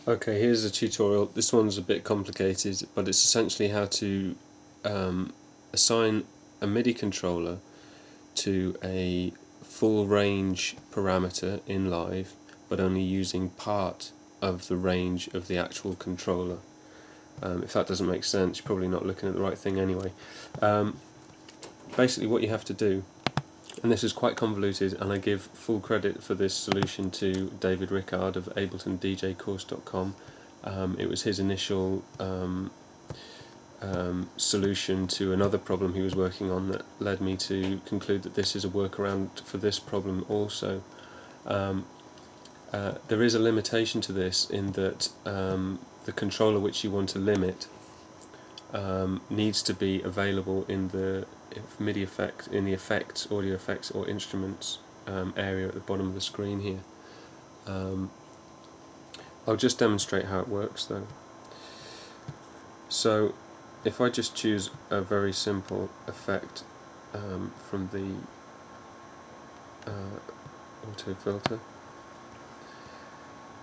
Okay, here's a tutorial. This one's a bit complicated, but it's essentially how to assign a MIDI controller to a full range parameter in live, but only using part of the range of the actual controller. If that doesn't make sense, you're probably not looking at the right thing anyway. Basically what you have to do, and this is quite convoluted, and I give full credit for this solution to David Rickard of AbletonDJCourse.com. It was his initial solution to another problem he was working on that led me to conclude that this is a workaround for this problem also. There is a limitation to this in that the controller which you want to limit needs to be available in the MIDI effect, in the effects, audio effects or instruments area at the bottom of the screen here. I'll just demonstrate how it works though. So if I just choose a very simple effect from the auto filter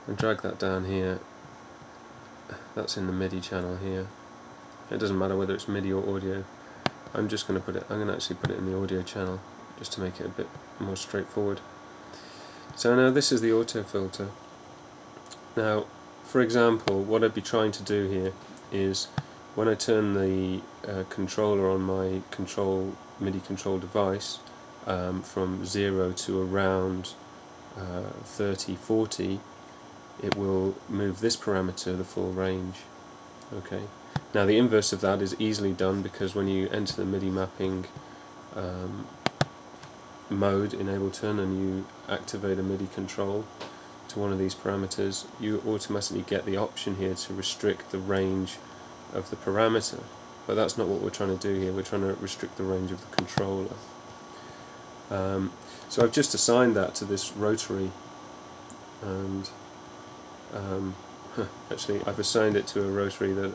and drag that down here, that's in the MIDI channel here. It doesn't matter whether it's MIDI or audio. I'm just going to put it, I'm going to actually put it in the audio channel just to make it a bit more straightforward. So now this is the auto filter. Now, for example, what I'd be trying to do here is when I turn the controller on my MIDI control device from 0 to around 30, 40, it will move this parameter the full range. Okay. Now the inverse of that is easily done, because when you enter the MIDI mapping mode in Ableton and you activate a MIDI control to one of these parameters, you automatically get the option here to restrict the range of the parameter. But that's not what we're trying to do here. We're trying to restrict the range of the controller. So I've just assigned that to this rotary, and actually I've assigned it to a rotary that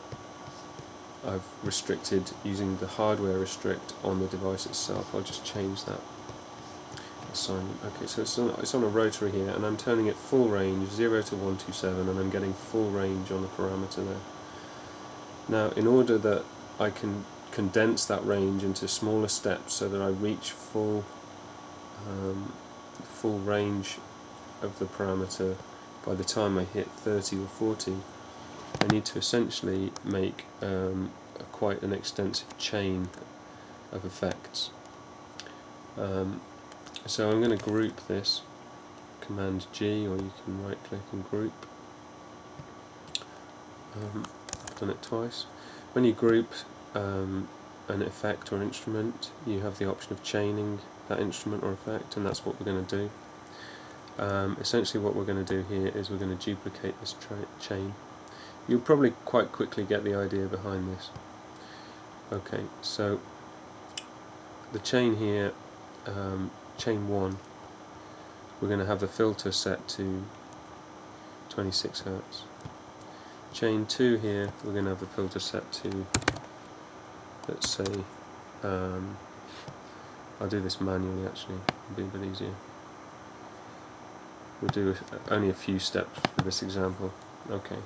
I've restricted using the hardware restrict on the device itself. I'll just change that assignment. Okay, so it's on a rotary here, and I'm turning it full range, 0 to 127, and I'm getting full range on the parameter there. Now, in order that I can condense that range into smaller steps so that I reach full range of the parameter by the time I hit 30 or 40, I need to essentially make quite an extensive chain of effects. So I'm going to group this, Command G, or you can right click and group. I've done it twice. When you group an effect or instrument, you have the option of chaining that instrument or effect, and that's what we're going to do. Essentially what we're going to do here is we're going to duplicate this chain. You'll probably quite quickly get the idea behind this. Okay, so the chain here, chain 1, we're going to have the filter set to 26 Hz. Chain 2 here, we're going to have the filter set to, let's say, I'll do this manually actually, it'll be a bit easier. We'll do only a few steps for this example. Okay,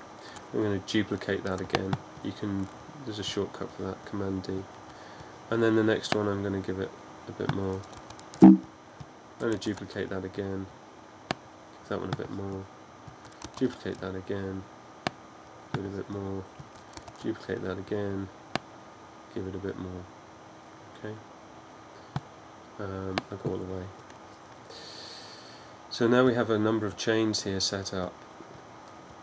I'm going to duplicate that again. There's a shortcut for that, Command D. And then the next one I'm going to give it a bit more. I'm going to duplicate that again, give that one a bit more, duplicate that again, give it a bit more, duplicate that again, give it a bit more. Okay, I'll go all the way. So now we have a number of chains here set up,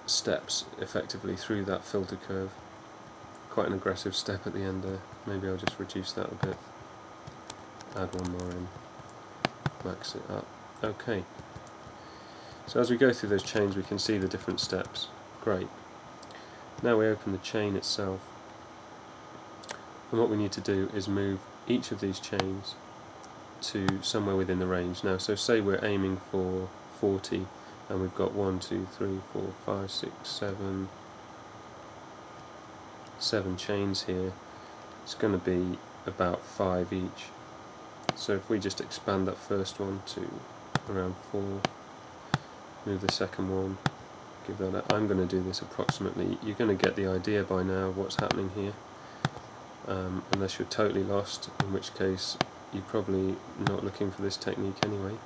steps effectively through that filter curve. Quite an aggressive step at the end there. Maybe I'll just reduce that a bit, add one more in, max it up. Okay, so as we go through those chains we can see the different steps. Great. Now we open the chain itself, and what we need to do is move each of these chains to somewhere within the range. Now, so say we're aiming for 40, and we've got 1, 2, 3, 4, 5, 6, 7 chains here. It's going to be about 5 each. So if we just expand that first one to around 4, move the second one, give that a, I'm going to do this approximately. You're going to get the idea by now of what's happening here, unless you're totally lost, in which case you're probably not looking for this technique anyway.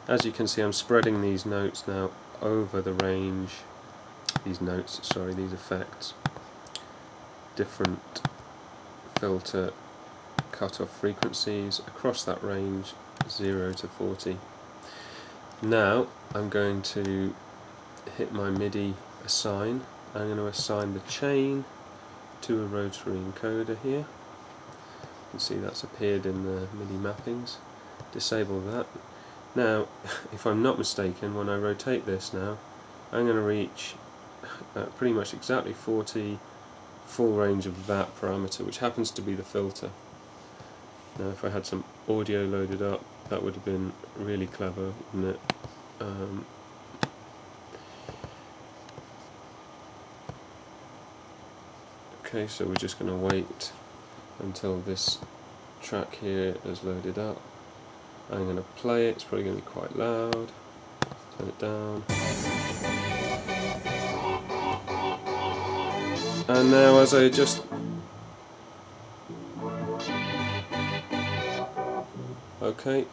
As you can see, I'm spreading these notes now over the range, these effects, different filter cutoff frequencies across that range, 0 to 40. Now I'm going to hit my MIDI assign. I'm going to assign the chain to a rotary encoder here. You can see that's appeared in the MIDI mappings. Disable that. Now, if I'm not mistaken, when I rotate this now, I'm going to reach pretty much exactly 40 full range of that parameter, which happens to be the filter. Now, if I had some audio loaded up, that would have been really clever, wouldn't it? Okay, so we're just going to wait until this track here is loaded up. I'm going to play it, it's probably going to be quite loud. Turn it down. And now as I just... Okay,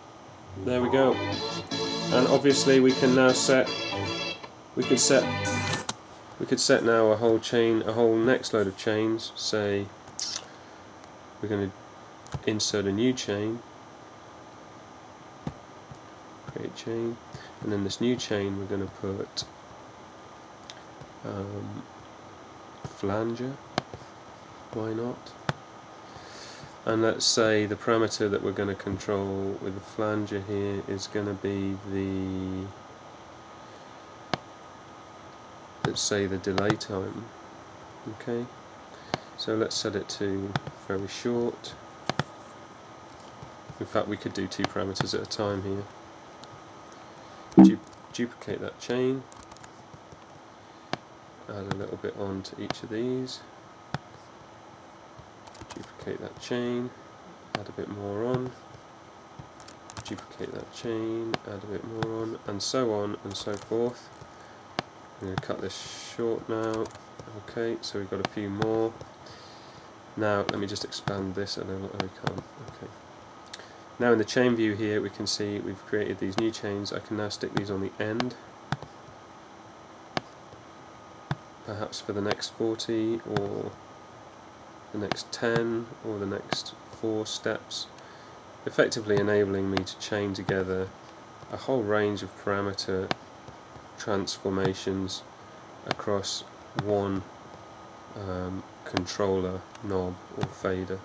there we go. And obviously we can now set... We could set now a whole chain, a whole next load of chains. Say we're going to insert a new chain. Create chain, and in this new chain we're going to put flanger, why not? And let's say the parameter that we're going to control with the flanger here is going to be the, let's say, the delay time. Okay, so let's set it to very short. In fact, we could do 2 parameters at a time here. Duplicate that chain, add a little bit on to each of these, duplicate that chain, add a bit more on, duplicate that chain, add a bit more on, and so on and so forth. I'm going to cut this short now. Okay, so we've got a few more. Now let me just expand this a little. Oh, we can't. Okay. Now in the chain view here we can see we've created these new chains. I can now stick these on the end, perhaps for the next 40 or the next 10 or the next 4 steps, effectively enabling me to chain together a whole range of parameter transformations across one controller knob or fader.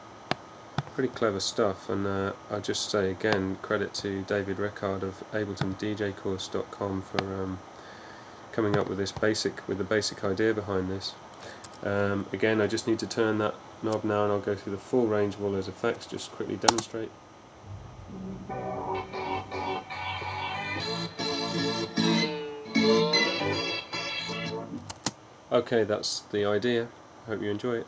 Pretty clever stuff, and I'll just say again, credit to David Rickard of AbletonDJCourse.com for coming up with this the basic idea behind this. Again, I just need to turn that knob now, and I'll go through the full range of all those effects, just quickly demonstrate. Okay, that's the idea. Hope you enjoy it.